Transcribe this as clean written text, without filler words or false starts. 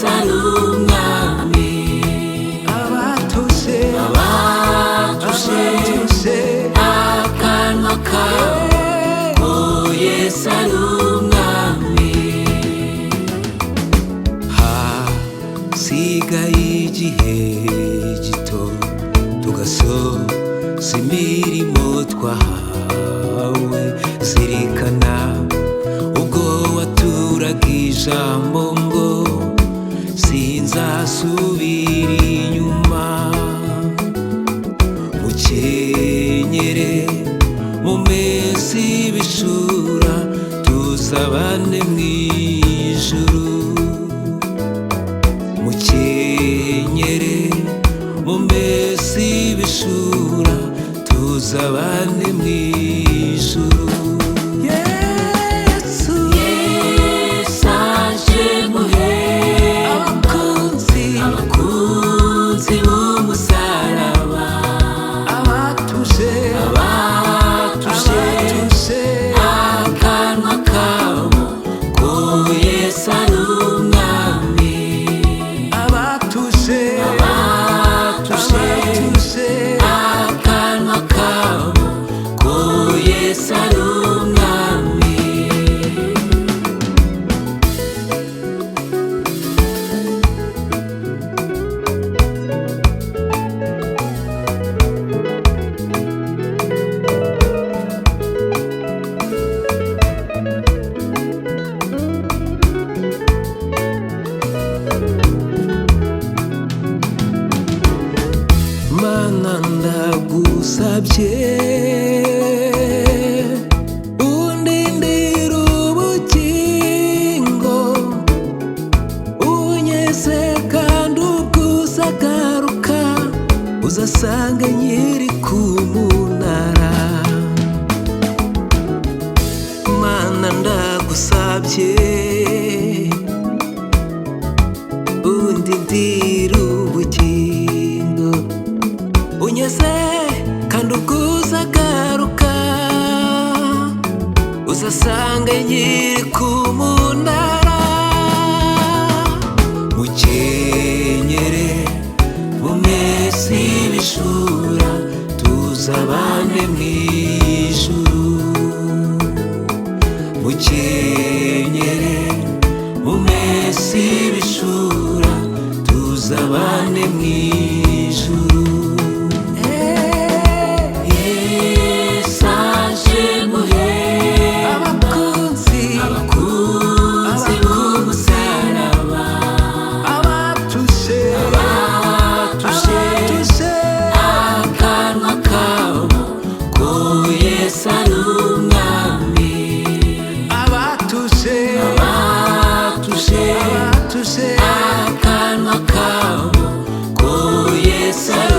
Yesu ari umwami. abatoshe akanwa kabo ko Yesu ari umwami. hasigaye igihe gito tugasoza imirimo twahawe. zirikana ubwo waturaga ijambo ngo sinzasubira inyuma. mukenyere mumese ibishura tuzabane mw'ijuru. mukenyere mumese ibishura tuzabane mw'ijuru. Yesu aje guhemba abakunzi b'umusaraba. abatuje akanwa kabo ko Yesu ari umwami. abatuje akanwa kabo ko Yesu ari umwami. mana ndagusabye undindira ubugingo. unyeze kandi ubwuzagaruka uzasange nkiri ku munara. mana ndagusabye undindira ubugingo. unyeze kandi ubwuzagaruka uzasange nkiri ku munara. mukenyere mumese ibishura tuzabane mw'ijuru. mukenyere mumese ibishura tuzabane mw'ijuru. Yesu aje guhemba abakunzi b'umusaraba. abatuje akanwa kabo ko Yesu ari umwami. abatuje akanwa kabo ko Yesu ari